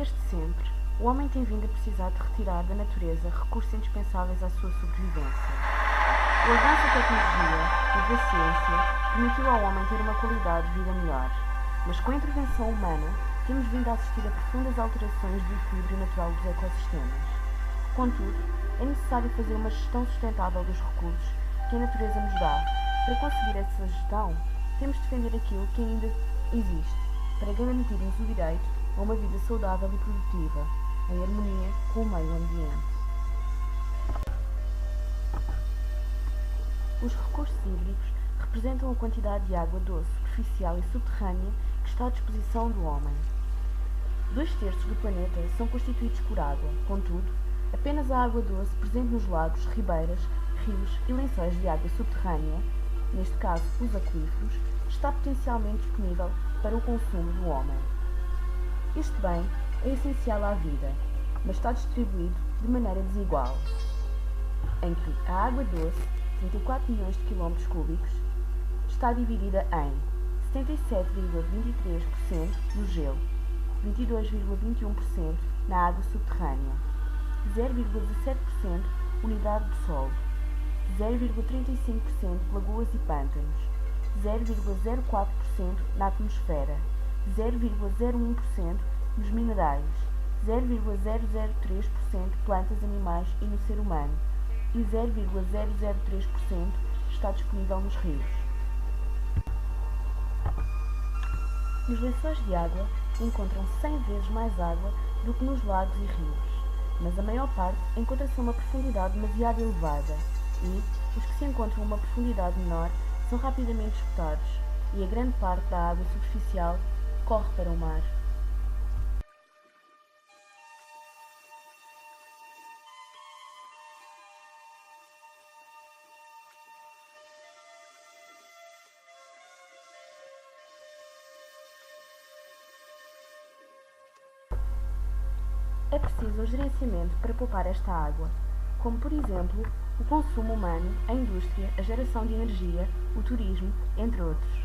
Desde sempre, o homem tem vindo a precisar de retirar da natureza recursos indispensáveis à sua sobrevivência. O avanço da tecnologia e da ciência permitiu ao homem ter uma qualidade de vida melhor, mas com a intervenção humana temos vindo a assistir a profundas alterações do equilíbrio natural dos ecossistemas. Contudo, é necessário fazer uma gestão sustentável dos recursos que a natureza nos dá. Para conseguir essa gestão, temos de defender aquilo que ainda existe, para garantirmos o direito a uma vida saudável e produtiva, em harmonia com o meio ambiente. Os recursos hídricos representam a quantidade de água doce, superficial e subterrânea que está à disposição do homem. 2/3 do planeta são constituídos por água, contudo, apenas a água doce presente nos lagos, ribeiras, rios e lençóis de água subterrânea, neste caso os aquíferos, está potencialmente disponível para o consumo do homem. Este bem é essencial à vida, mas está distribuído de maneira desigual, em que a água doce, 34 milhões de quilómetros cúbicos, está dividida em 77,23% do gelo, 22,21% na água subterrânea, 0,17% unidade do solo, 0,35% lagoas e pântanos, 0,04% na atmosfera, 0,01% nos minerais, 0,003% plantas, animais e no ser humano e 0,003% está disponível nos rios. Nos lençóis de água encontram 100 vezes mais água do que nos lagos e rios, mas a maior parte encontra-se a uma profundidade demasiado elevada e os que se encontram a uma profundidade menor são rapidamente esgotados e a grande parte da água superficial corre para o mar. É preciso um gerenciamento para poupar esta água, como por exemplo o consumo humano, a indústria, a geração de energia, o turismo, entre outros.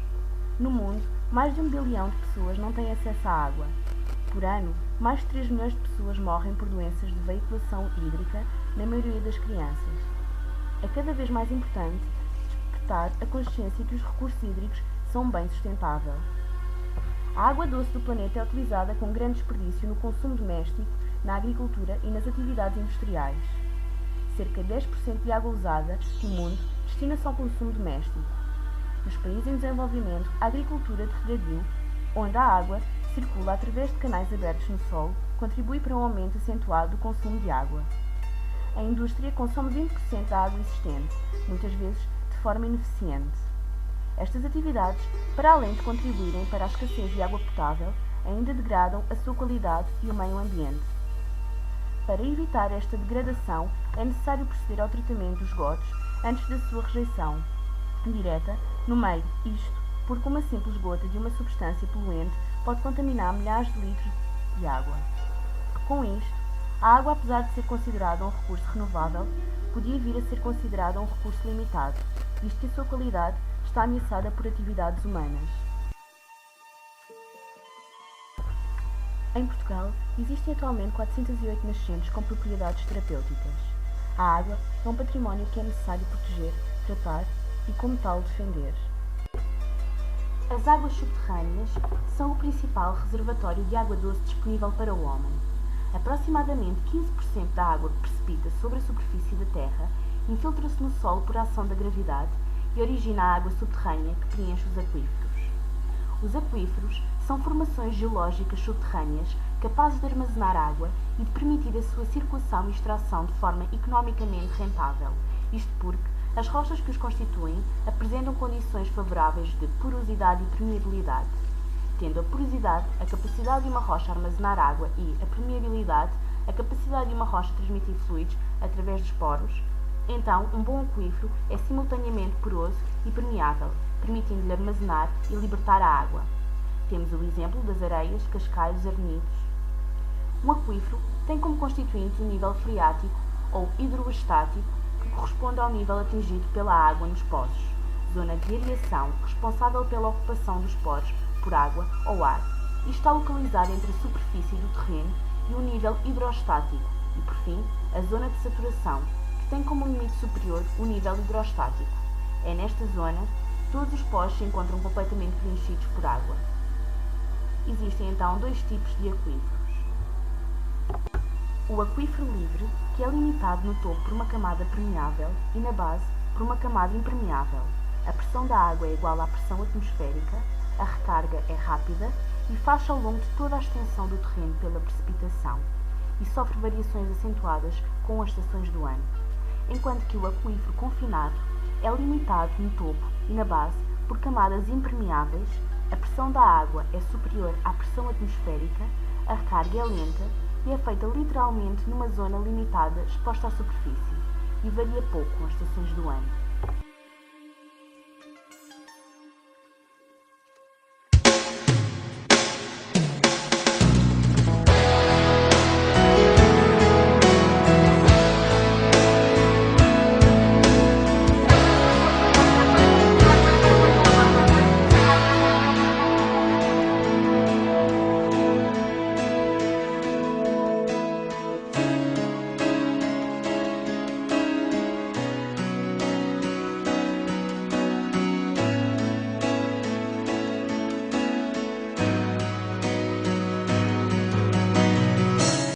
No mundo, mais de 1 bilhão de pessoas não têm acesso à água. Por ano, mais de 3 milhões de pessoas morrem por doenças de veiculação hídrica, na maioria das crianças. É cada vez mais importante despertar a consciência que os recursos hídricos são um bem sustentável. A água doce do planeta é utilizada com grande desperdício no consumo doméstico, na agricultura e nas atividades industriais. Cerca de 10% de água usada no mundo destina-se ao consumo doméstico. Nos países em desenvolvimento, a agricultura de regadio, onde a água circula através de canais abertos no solo, contribui para um aumento acentuado do consumo de água. A indústria consome 20% da água existente, muitas vezes de forma ineficiente. Estas atividades, para além de contribuírem para a escassez de água potável, ainda degradam a sua qualidade e o meio ambiente. Para evitar esta degradação, é necessário proceder ao tratamento dos esgotos antes da sua rejeição direta no meio, isto porque uma simples gota de uma substância poluente pode contaminar milhares de litros de água. Com isto, a água, apesar de ser considerada um recurso renovável, podia vir a ser considerada um recurso limitado, visto que a sua qualidade está ameaçada por atividades humanas. Em Portugal, existem atualmente 408 nascentes com propriedades terapêuticas. A água é um património que é necessário proteger, tratar e, como tal, defender. As águas subterrâneas são o principal reservatório de água doce disponível para o homem. Aproximadamente 15% da água que precipita sobre a superfície da Terra infiltra-se no solo por ação da gravidade e origina a água subterrânea que preenche os aquíferos. Os aquíferos são formações geológicas subterrâneas capazes de armazenar água e de permitir a sua circulação e extração de forma economicamente rentável, isto porque as rochas que os constituem apresentam condições favoráveis de porosidade e permeabilidade. Tendo a porosidade a capacidade de uma rocha armazenar água e a permeabilidade a capacidade de uma rocha transmitir fluidos através dos poros, então um bom aquífero é simultaneamente poroso e permeável, permitindo-lhe armazenar e libertar a água. Temos o exemplo das areias, cascalhos, arenidos. Um aquífero tem como constituinte o nível freático ou hidroestático, que corresponde ao nível atingido pela água nos poços, zona de areação responsável pela ocupação dos poros por água ou ar, e está localizado entre a superfície do terreno e o nível hidrostático e, por fim, a zona de saturação, que tem como limite superior o nível hidrostático. É nesta zona que todos os poros se encontram completamente preenchidos por água. Existem então dois tipos de aquíferos. O aquífero livre, que é limitado no topo por uma camada permeável e na base por uma camada impermeável. A pressão da água é igual à pressão atmosférica, a recarga é rápida e faz-se ao longo de toda a extensão do terreno pela precipitação e sofre variações acentuadas com as estações do ano. Enquanto que o aquífero confinado é limitado no topo e na base por camadas impermeáveis, a pressão da água é superior à pressão atmosférica, a recarga é lenta e é feita literalmente numa zona limitada exposta à superfície e varia pouco com as estações do ano.